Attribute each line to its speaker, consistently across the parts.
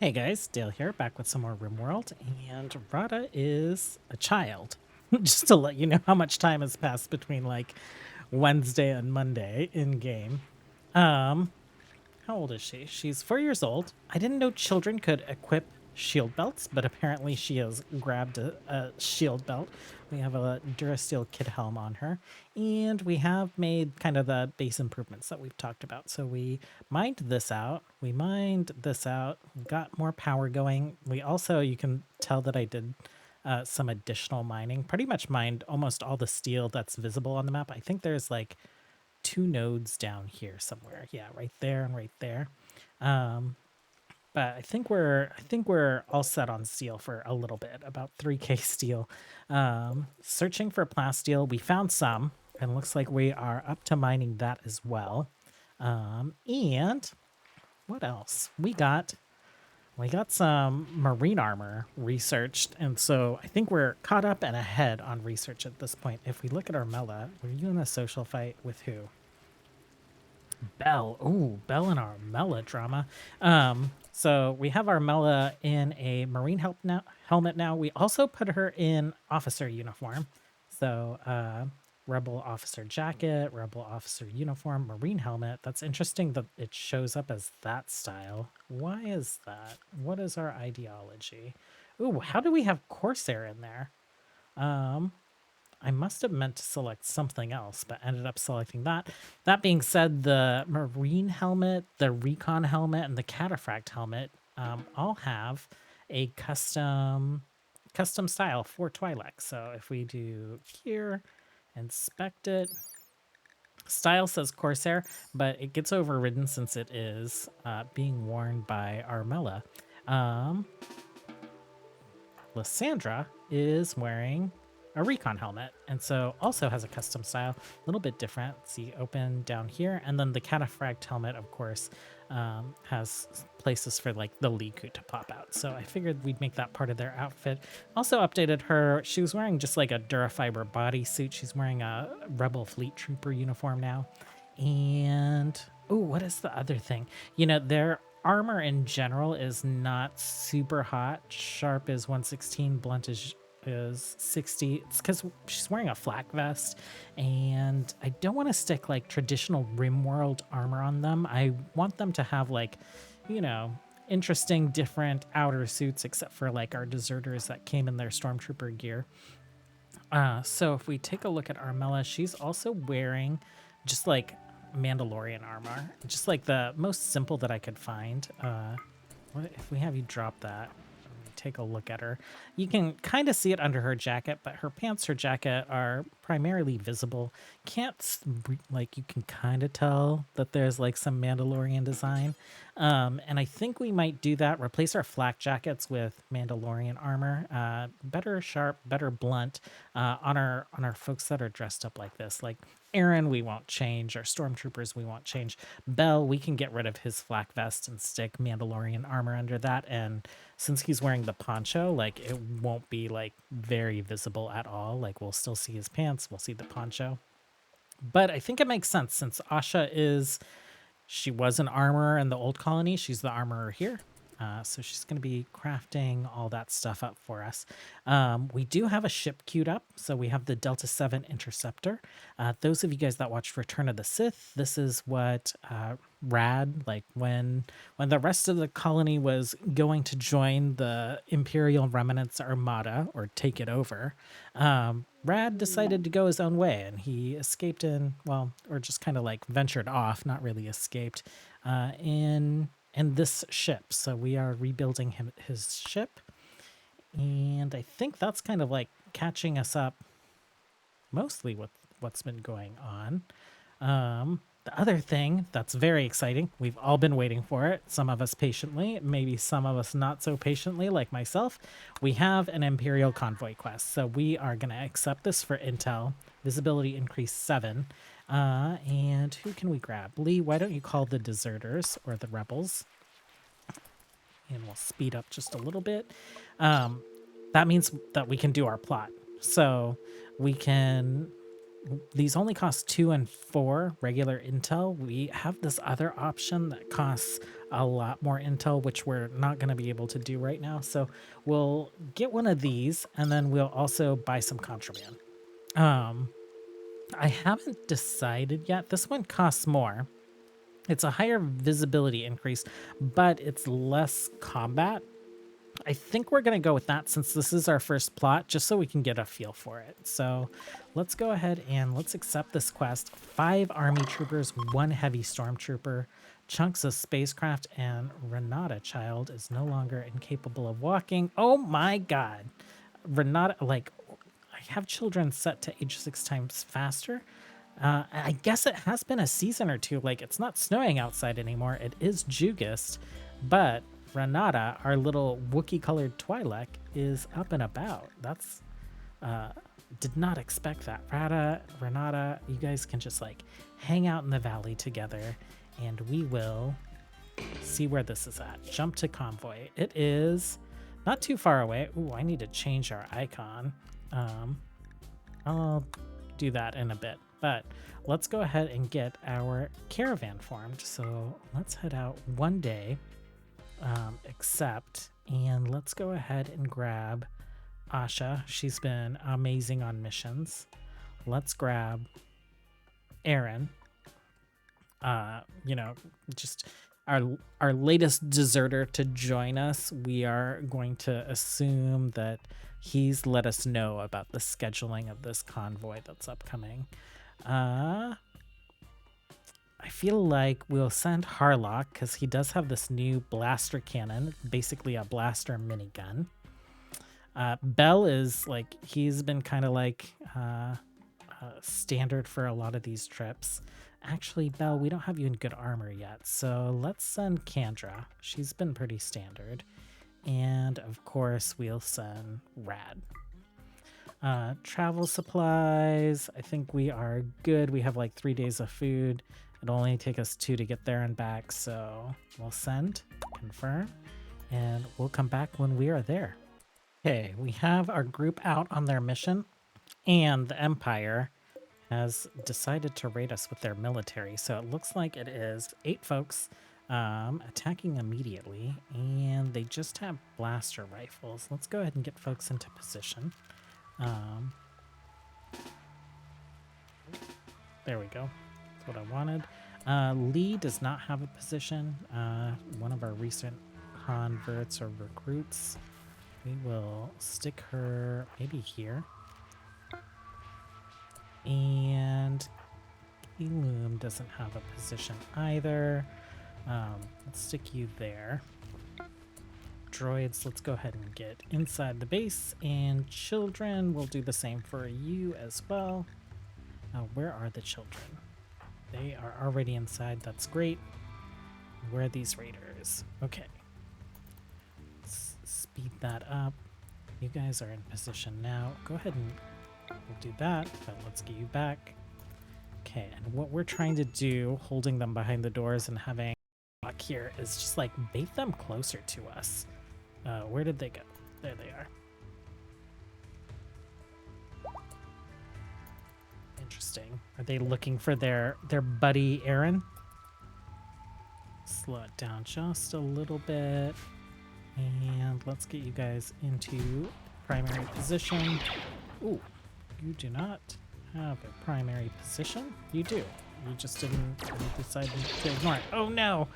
Speaker 1: Hey guys, Dale here, back with some more RimWorld, and Rada is a child. Just to let you know how much time has passed between like Wednesday and Monday in game. Um, how old is she? She's 4 years old. I didn't know children could equip shield belts, but apparently she has grabbed a shield belt. We have a Durasteel kid helm on her, and we have made kind of the base improvements that we've talked about. So we mined this out. We mined this out. We got more power going. We also, you can tell that I did some additional mining. Pretty much mined almost all the steel that's visible on the map. I think there's like two nodes down here somewhere. Yeah, right there and right there. But I think we're all set on steel for a little bit, about 3K steel. Searching for plasteel, we found some, and looks like we are up to mining that as well. And what else? We got some marine armor researched, and so I think we're caught up and ahead on research at this point. If we look at Armella, were you in a social fight with who? Belle. Ooh, Belle in our melodrama. So we have our Mela in a marine helmet now. We also put her in officer uniform. So rebel officer jacket, rebel officer uniform, marine helmet. That's interesting that it shows up as that style. Why is that? What is our ideology? Ooh, how do we have Corsair in there? I must have meant to select something else, but ended up selecting that. That being said, the marine helmet, the recon helmet, and the cataphract helmet all have a custom style for Twi'lek. So if we do here, inspect it, style says Corsair, but it gets overridden since it is being worn by Armella. Um, Lysandra is wearing a recon helmet, and so also has a custom style, a little bit different. See, open down here, and then the cataphract helmet, of course, has places for like the Liku to pop out. So I figured we'd make that part of their outfit. Also updated her. She was wearing just like a Durafiber bodysuit. She's wearing a Rebel Fleet Trooper uniform now. And oh, what is the other thing? Their armor in general is not super hot. Sharp is 116, blunt is 60. It's because she's wearing a flak vest, and I don't want to stick like traditional RimWorld armor on them. I want them to have like, you know, interesting different outer suits, except for like our deserters that came in their stormtrooper gear. So if we take a look at Armella, she's also wearing just like Mandalorian armor, just like the most simple that I could find. What if we have you drop that? Take a look at her. You can kind of see it under her jacket, but her pants, her jacket are primarily visible. Like, you can kind of tell that there's like some Mandalorian design. And I think we might do that, replace our flak jackets with Mandalorian armor. Better sharp, better blunt on our folks that are dressed up like this. Like Aaron, we won't change. Our stormtroopers, we won't change. Bell, we can get rid of his flak vest and stick Mandalorian armor under that. And since he's wearing the poncho, like it won't be like very visible at all. Like we'll still see his pants, we'll see the poncho. But I think it makes sense since she was an armorer in the old colony. She's the armorer here. So she's going to be crafting all that stuff up for us. We do have a ship queued up. So we have the Delta 7 Interceptor. Those of you guys that watched Return of the Sith, this is what Rad, like when the rest of the colony was going to join the Imperial Remnants Armada or take it over, Rad decided to go his own way, and he escaped or just kind of like ventured off, not really escaped, in this ship. So we are rebuilding his ship, and I think that's kind of like catching us up mostly with what's been going on. The other thing that's very exciting, we've all been waiting for it, some of us patiently, maybe some of us not so patiently, like myself. We have an Imperial convoy quest. So we are going to accept this for intel. Visibility increase 7. And who can we grab? Lee, why don't you call the deserters or the rebels? And we'll speed up just a little bit. That means that we can do our plot. So we can these only cost 2 and 4 regular intel. We have this other option that costs a lot more intel, which we're not going to be able to do right now. So we'll get one of these, and then we'll also buy some contraband. I haven't decided yet. This one costs more. It's a higher visibility increase, but it's less combat. I think we're going to go with that since this is our first plot, just so we can get a feel for it. So let's go ahead and let's accept this quest. 5 army troopers, 1 heavy stormtrooper, chunks of spacecraft, and Renata child is no longer incapable of walking. Oh my god. Renata, like, I have children set to age 6 times faster. I guess it has been a season or two. Like, it's not snowing outside anymore. It is Jugist, but Renata, our little Wookiee-colored Twi'lek, is up and about. That's did not expect that. Renata, you guys can just like hang out in the valley together, and we will see where this is at. Jump to convoy. It is not too far away. Ooh, I need to change our icon. I'll do that in a bit. But let's go ahead and get our caravan formed. So let's head out one day, and let's go ahead and grab Asha. She's been amazing on missions. Let's grab Aaron. Just our latest deserter to join us. We are going to assume that he's let us know about the scheduling of this convoy that's upcoming. I feel like we'll send Harlock because he does have this new blaster cannon, basically a blaster minigun. Bell is like, he's been kind of like standard for a lot of these trips. Actually, Bell, we don't have you in good armor yet, so let's send Kendra. She's been pretty standard. And of course, we'll send Rad. Travel supplies, I think we are good. We have like 3 days of food. It'll only take us 2 to get there and back, so we'll send, confirm, and we'll come back when we are there. Okay, we have our group out on their mission, and the Empire has decided to raid us with their military. So it looks like it is 8 folks attacking immediately, and they just have blaster rifles. Let's go ahead and get folks into position. There we go. That's what I wanted. Lee does not have a position. One of our recent converts or recruits. We will stick her maybe here. And Eloom doesn't have a position either. Let's stick you there. Droids, let's go ahead and get inside the base, and children, we'll do the same for you as well. Where are the children? They are already inside. That's great. Where are these raiders? Okay. Let's speed that up. You guys are in position now. Go ahead and we'll do that, but let's get you back. Okay, and what we're trying to do, holding them behind the doors and having lock here, is just like bait them closer to us. Where did they go? There they are. Interesting. Are they looking for their buddy Aaron? Slow it down just a little bit. And let's get you guys into primary position. Ooh, you do not have a primary position. You do. You just didn't. You decided to ignore it. Oh no!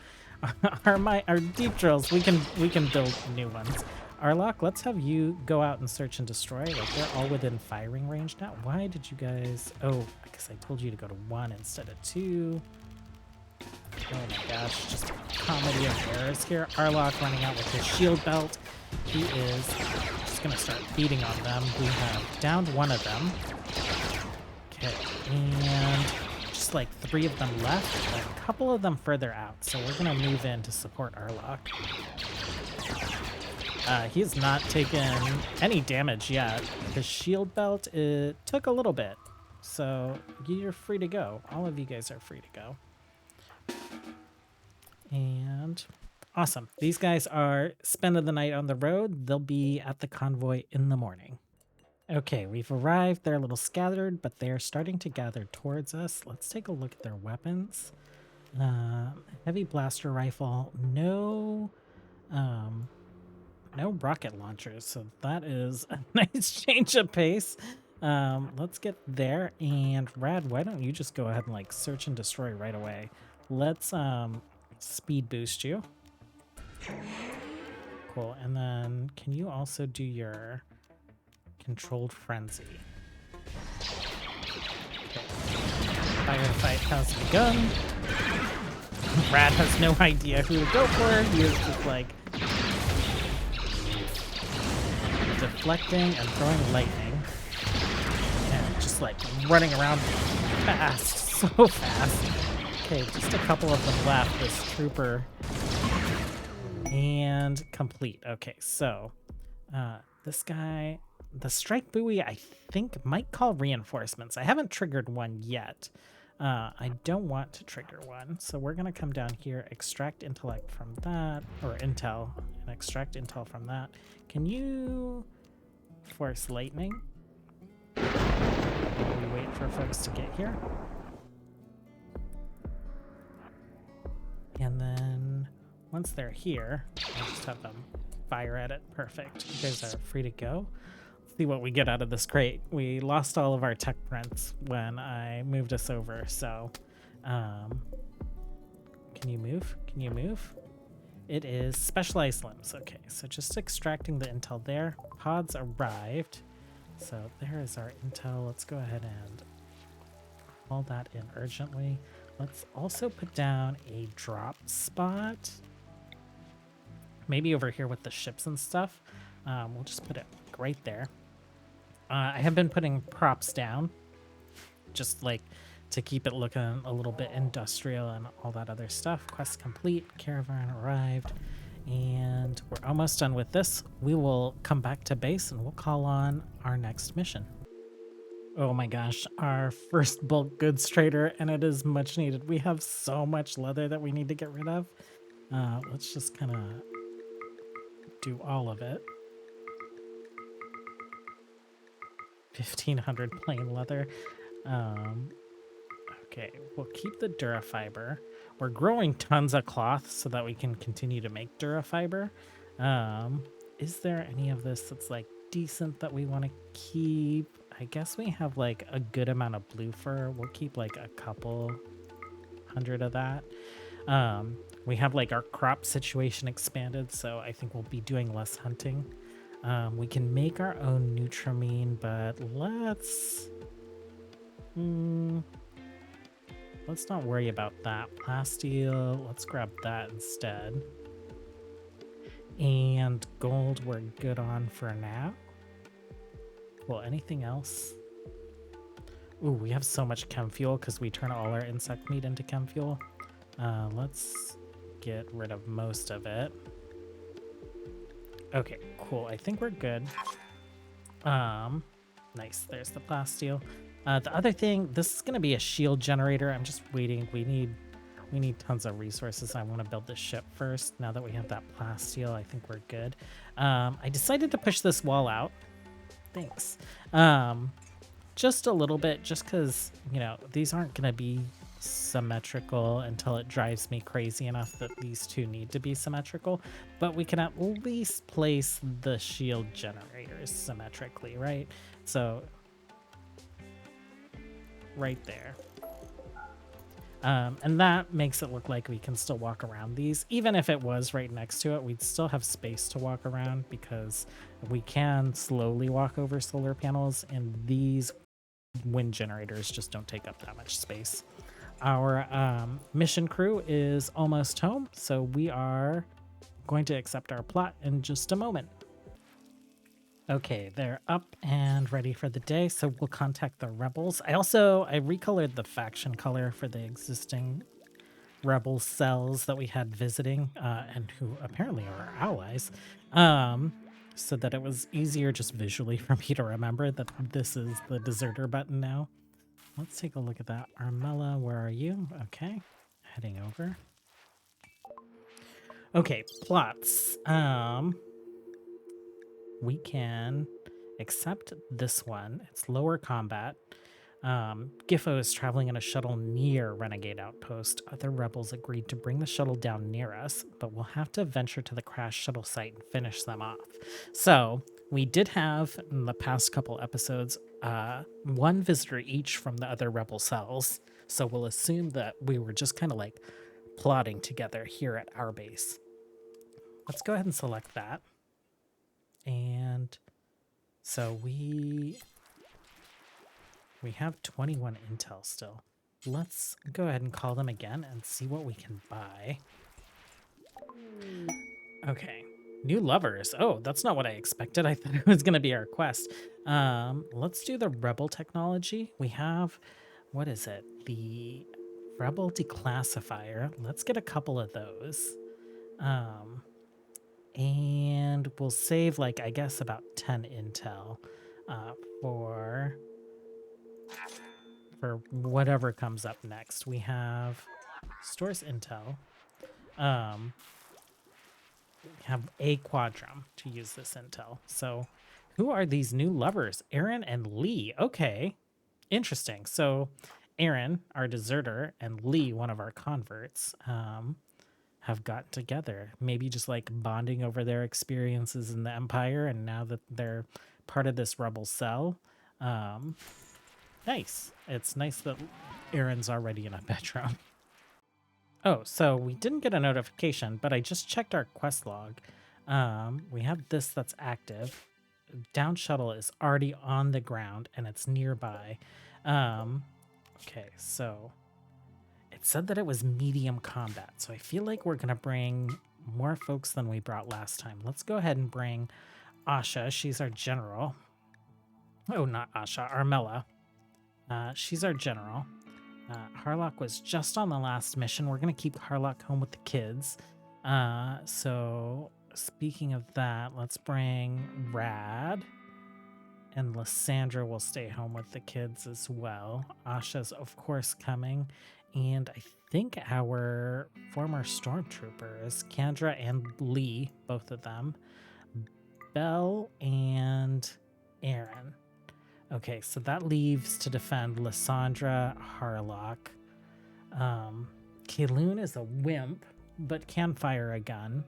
Speaker 1: our deep drills. We can build new ones. Arlock, let's have you go out and search and destroy. Like, they're all within firing range now. Why did you guys? Oh, because I told you to go to 1 instead of 2. Oh my gosh, just a comedy of errors here. Arlock running out with his shield belt. He is just gonna start beating on them. We have downed 1 of them. Okay, and just like 3 of them left, and a couple of them further out. So we're gonna move in to support Arlock. He's not taken any damage yet. His shield belt, it took a little bit. So you're free to go. All of you guys are free to go. And awesome. These guys are spending the night on the road. They'll be at the convoy in the morning. Okay, we've arrived. They're a little scattered, but they're starting to gather towards us. Let's take a look at their weapons. Heavy blaster rifle, um, no rocket launchers, so that is a nice change of pace. Let's get there, and Rad, why don't you just go ahead and like search and destroy right away? Let's speed boost you. Cool, and then can you also do your controlled frenzy? Firefight has begun. Rad has no idea who to go for. He is just like deflecting and throwing lightning. And just like running around fast, so fast. Okay, just a couple of them left, this trooper. And complete. Okay, so this guy, the strike buoy, I think might call reinforcements. I haven't triggered one yet. I don't want to trigger one, so we're gonna come down here, extract intellect from that, or intel, and extract intel from that. Can you force lightning? While we wait for folks to get here. And then once they're here, I'll just have them fire at it. Perfect. You guys are free to go. Let's see what we get out of this crate. We lost all of our tech prints when I moved us over, so can you move? Can you move? It is specialized limbs. Okay, so just extracting the intel there. Pods arrived. So there is our intel. Let's go ahead and haul that in urgently. Let's also put down a drop spot. Maybe over here with the ships and stuff. We'll just put it right there. I have been putting props down, just like to keep it looking a little bit industrial and all that other stuff. Quest complete, caravan arrived, and we're almost done with this. We will come back to base and we'll call on our next mission. Oh my gosh, our first bulk goods trader, and it is much needed. We have so much leather that we need to get rid of. Let's just kind of do all of it. 1,500 plain leather. Okay, we'll keep the Durafiber. We're growing tons of cloth so that we can continue to make Durafiber. Is there any of this that's like decent that we want to keep? I guess we have like a good amount of blue fur. We'll keep like a couple hundred of that. We have like our crop situation expanded, so I think we'll be doing less hunting. We can make our own Nutramine, but let's not worry about that. Plasteel, let's grab that instead. And gold we're good on for now. Well, anything else? Ooh, we have so much chem fuel because we turn all our insect meat into chem fuel. Let's get rid of most of it. Okay, cool. I think we're good. Nice. There's the plasteel. The other thing, this is going to be a shield generator. I'm just waiting. We need tons of resources. I want to build this ship first. Now that we have that plasteel, I think we're good. I decided to push this wall out. Thanks. Just a little bit, just because, you know, these aren't going to be symmetrical until it drives me crazy enough that these two need to be symmetrical, but we can at least place the shield generators symmetrically, right? So right there. And that makes it look like we can still walk around these. Even if it was right next to it, we'd still have space to walk around because we can slowly walk over solar panels, and these wind generators just don't take up that much space. Our mission crew is almost home, so we are going to accept our plot in just a moment. Okay, they're up and ready for the day, so we'll contact the rebels. I recolored the faction color for the existing rebel cells that we had visiting, and who apparently are our allies, so that it was easier just visually for me to remember that this is the deserter button now. Let's take a look at that. Armella, where are you? Okay, heading over. Okay, plots. We can except this one. It's lower combat. Giffo is traveling in a shuttle near Renegade Outpost. Other rebels agreed to bring the shuttle down near us, but we'll have to venture to the crashed shuttle site and finish them off. So, we did have, in the past couple episodes, one visitor each from the other rebel cells. So we'll assume that we were just kind of like plotting together here at our base. Let's go ahead and select that. And so we have 21 intel still. Let's go ahead and call them again and see what we can buy. Okay. New lovers. Oh, that's not what I expected. I thought it was going to be our quest. Let's do the rebel technology. We have, what is it? The rebel declassifier. Let's get a couple of those. And we'll save, like, I guess about 10 intel for whatever comes up next. We have stores intel. We have a quadrum to use this intel. So who are these new lovers? Aaron and Lee. Okay, interesting. So Aaron, our deserter, and Lee, one of our converts, have gotten together, maybe just like bonding over their experiences in the Empire, and now that they're part of this rebel cell. Nice. It's nice that Aaron's already in a bedroom. Oh, so we didn't get a notification, but I just checked our quest log. We have this that's active. Down shuttle is already on the ground and it's nearby. Okay, so it said that it was medium combat, so I feel like we're gonna bring more folks than we brought last time. Let's go ahead and bring Asha. She's our general. Oh, not Asha, Armella. She's our general. Harlock was just on the last mission. We're going to keep Harlock home with the kids. So speaking of that, let's bring Rad. And Lysandra will stay home with the kids as well. Asha's, of course, coming. And I think our former stormtroopers, Kendra and Lee, both of them. Belle and Aaron. Okay, so that leaves to defend Lysandra, Harlock. Kayloon is a wimp, but can fire a gun.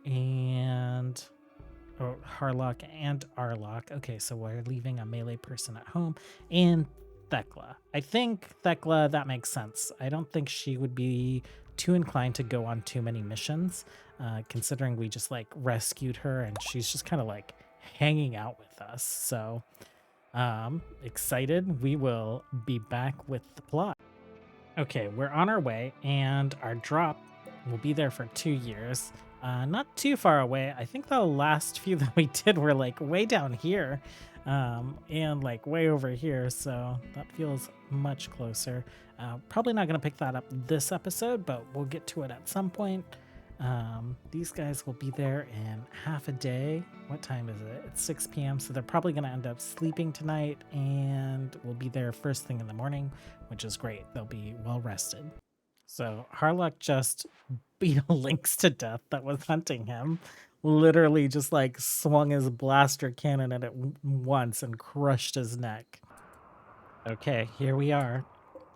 Speaker 1: And Harlock and Arlock. Okay, so we're leaving a melee person at home. And Thekla. I think Thekla, that makes sense. I don't think she would be too inclined to go on too many missions, considering we just like rescued her and she's just kind of like hanging out with us. So excited. We will be back with the plot. Okay, we're on our way and our drop will be there for 2 years. Not too far away. I think the last few that we did were like way down here and like way over here, so that feels much closer. Probably not going to pick that up this episode, but we'll get to it at some point. These guys will be there in half a day. What time is it? It's 6 p.m. So they're probably going to end up sleeping tonight, and we'll be there first thing in the morning, which is great. They'll be well rested. So Harlock just beat a lynx to death that was hunting him. Literally just like swung his blaster cannon at it once and crushed his neck. Okay, here we are.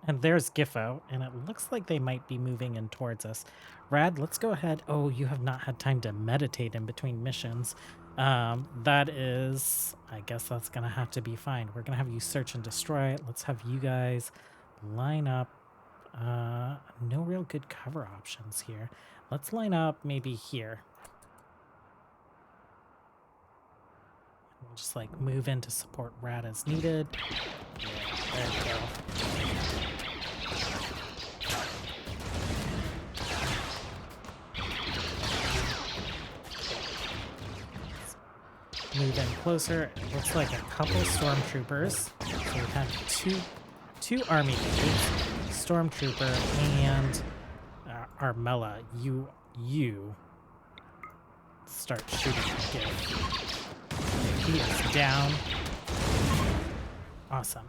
Speaker 1: And there's Giffo, and it looks like they might be moving in towards us. Rad, let's go ahead. Oh, you have not had time to meditate in between missions. That is, I guess that's going to have to be fine. We're going to have you search and destroy it. Let's have you guys line up. No real good cover options here. Let's line up maybe here. We'll just like move in to support Rad as needed. Yeah, there we go. Move in closer. It looks like a couple stormtroopers. So we have two army dudes, stormtrooper and Armella. You start shooting again. He is down. Awesome.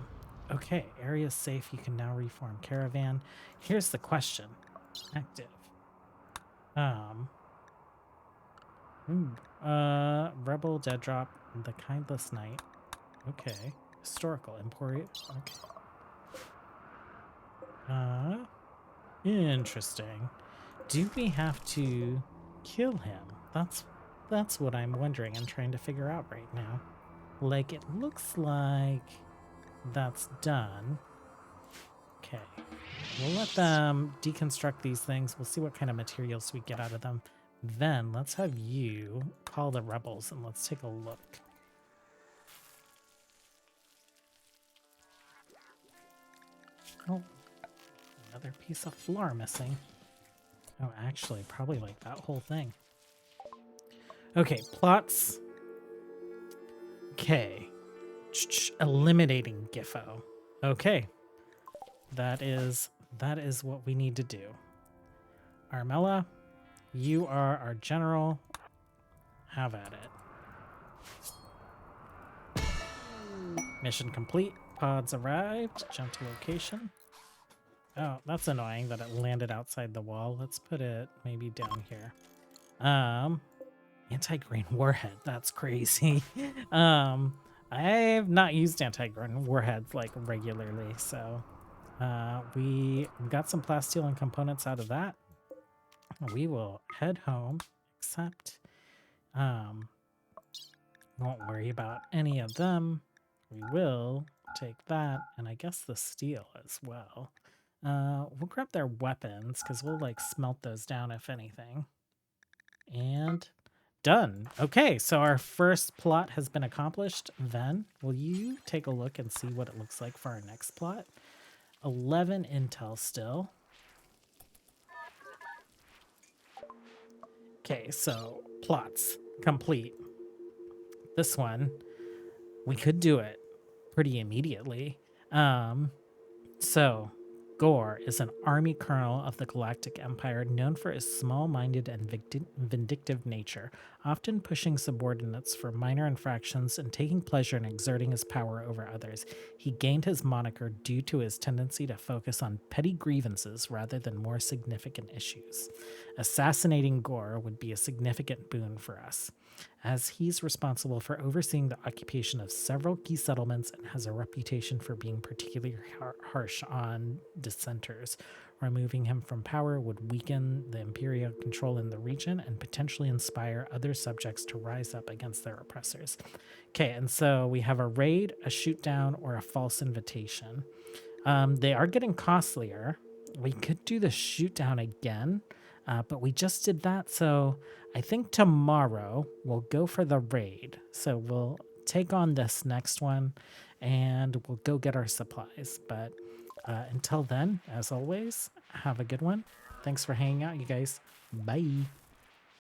Speaker 1: Okay, area safe. You can now reform caravan. Here's the question. Active. Rebel dead drop. The Kindless Knight. Okay. Historical Emporium. Okay. Interesting. Do we have to kill him? That's what I'm wondering and trying to figure out right now. Like, it looks like that's done. Okay. We'll let them deconstruct these things. We'll see what kind of materials we get out of them. Then let's have you call the rebels and let's take a look. Oh, another piece of floor missing. Oh, actually, probably like that whole thing. Okay, plots. Okay. Eliminating Giffo. Okay. That is what we need to do. Armella, you are our general. Have at it. Mission complete. Pods arrived. Jump to location. Oh, that's annoying that it landed outside the wall. Let's put it maybe down here. Anti-grain warhead. That's crazy. I've not used anti-grain warheads like regularly, so we got some plasteel and components out of that. We will head home, except won't worry about any of them. We will take that, and I guess the steel as well. We'll grab their weapons, because we'll, like, smelt those down, if anything. And done. Okay, so our first plot has been accomplished. Then, will you take a look and see what it looks like for our next plot? 11 intel still. Okay, so plots complete. This one, we could do it pretty immediately. So Gore is an army colonel of the Galactic Empire known for his small-minded and vindictive nature, often pushing subordinates for minor infractions and taking pleasure in exerting his power over others. He gained his moniker due to his tendency to focus on petty grievances rather than more significant issues. Assassinating Gore would be a significant boon for us, as he's responsible for overseeing the occupation of several key settlements and has a reputation for being particularly harsh on dissenters. Removing him from power would weaken the Imperial control in the region and potentially inspire other subjects to rise up against their oppressors. Okay, and so we have a raid, a shoot down, or a false invitation. They are getting costlier. We could do the shoot down again, but we just did that, so I think tomorrow we'll go for the raid. So we'll take on this next one and we'll go get our supplies. But until then, as always, have a good one. Thanks for hanging out, you guys. Bye.